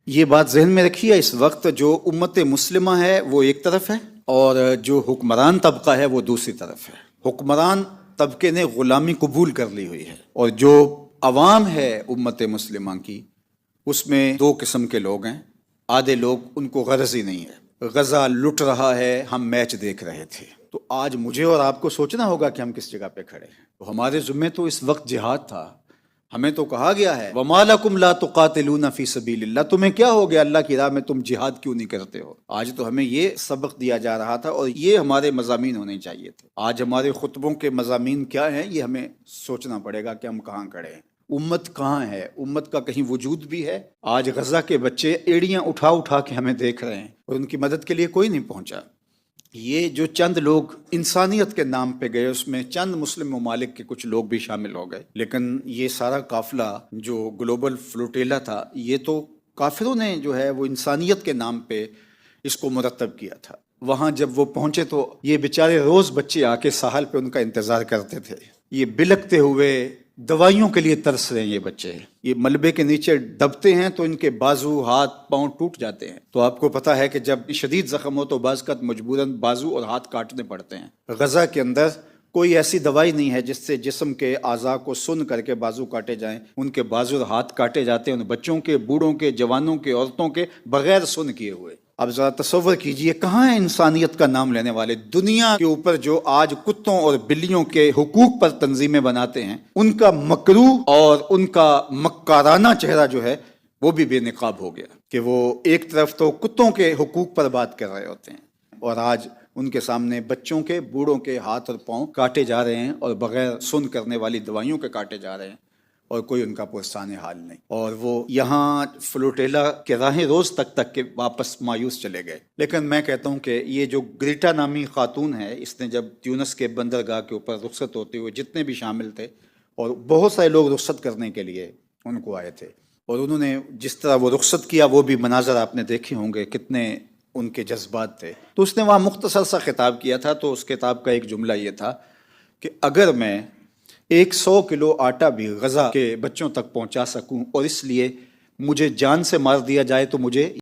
یہ بات ذہن میں رکھیے، اس وقت جو امت مسلمہ ہے وہ ایک طرف ہے اور جو حکمران طبقہ ہے وہ دوسری طرف ہے۔ حکمران طبقے نے غلامی قبول کر لی ہوئی ہے اور جو عوام ہے امت مسلمہ کی، اس میں دو قسم کے لوگ ہیں۔ آدھے لوگ ان کو غرض ہی نہیں ہے، غزہ لٹ رہا ہے، ہم میچ دیکھ رہے تھے۔ تو آج مجھے اور آپ کو سوچنا ہوگا کہ ہم کس جگہ پہ کھڑے ہیں۔ تو ہمارے ذمہ تو اس وقت جہاد تھا۔ ہمیں تو کہا گیا ہے وَمَا لَكُمْ لَا تُقَاتِلُونَ فِي سَبِيلِ اللَّهِ، تمہیں کیا ہو گیا اللہ کی راہ میں تم جہاد کیوں نہیں کرتے ہو؟ آج تو ہمیں یہ سبق دیا جا رہا تھا اور یہ ہمارے مضامین ہونے چاہیے تھے۔ آج ہمارے خطبوں کے مضامین کیا ہیں، یہ ہمیں سوچنا پڑے گا کہ ہم کہاں کھڑے ہیں، امت کہاں ہے، امت کا کہیں وجود بھی ہے؟ آج غزہ کے بچے ایڑیاں اٹھا اٹھا کے ہمیں دیکھ رہے ہیں اور ان کی مدد کے لیے کوئی نہیں پہنچا۔ یہ جو چند لوگ انسانیت کے نام پہ گئے، اس میں چند مسلم ممالک کے کچھ لوگ بھی شامل ہو گئے، لیکن یہ سارا قافلہ جو گلوبل فلوٹیلا تھا، یہ تو کافروں نے جو ہے وہ انسانیت کے نام پہ اس کو مرتب کیا تھا۔ وہاں جب وہ پہنچے تو یہ بیچارے روز بچے آ کے ساحل پہ ان کا انتظار کرتے تھے، یہ بلکتے ہوئے دوائیوں کے لیے ترس رہے ہیں۔ یہ بچے یہ ملبے کے نیچے دبتے ہیں تو ان کے بازو، ہاتھ، پاؤں ٹوٹ جاتے ہیں۔ تو آپ کو پتا ہے کہ جب شدید زخم ہو تو بعض اوقات مجبوراً بازو اور ہاتھ کاٹنے پڑتے ہیں۔ غزہ کے اندر کوئی ایسی دوائی نہیں ہے جس سے جسم کے اعضاء کو سن کر کے بازو کاٹے جائیں۔ ان کے بازو اور ہاتھ کاٹے جاتے ہیں، ان بچوں کے، بوڑھوں کے، جوانوں کے، عورتوں کے، بغیر سن کیے ہوئے۔ اب ذرا تصور کیجئے کہاں ہے انسانیت کا نام لینے والے؟ دنیا کے اوپر جو آج کتوں اور بلیوں کے حقوق پر تنظیمیں بناتے ہیں، ان کا مکروہ اور ان کا مکارانہ چہرہ جو ہے وہ بھی بے نقاب ہو گیا کہ وہ ایک طرف تو کتوں کے حقوق پر بات کر رہے ہوتے ہیں اور آج ان کے سامنے بچوں کے، بوڑھوں کے ہاتھ اور پاؤں کاٹے جا رہے ہیں اور بغیر سن کرنے والی دوائیوں کے کاٹے جا رہے ہیں اور کوئی ان کا پرسان حال نہیں۔ اور وہ یہاں فلوٹیلا کے راہیں روز تک کے واپس مایوس چلے گئے۔ لیکن میں کہتا ہوں کہ یہ جو گریٹا نامی خاتون ہے، اس نے جب تیونس کے بندرگاہ کے اوپر رخصت ہوتے ہوئے جتنے بھی شامل تھے، اور بہت سارے لوگ رخصت کرنے کے لیے ان کو آئے تھے، اور انہوں نے جس طرح وہ رخصت کیا، وہ بھی مناظر آپ نے دیکھے ہوں گے، کتنے ان کے جذبات تھے۔ تو اس نے وہاں مختصر سا خطاب کیا تھا، تو اس کتاب کا ایک جملہ یہ تھا کہ اگر میں 100 کلو آٹا بھی غزہ کے بچوں تک پہنچا سکوں اور اس لیے مجھے جان سے مار دیا جائے تو مجھے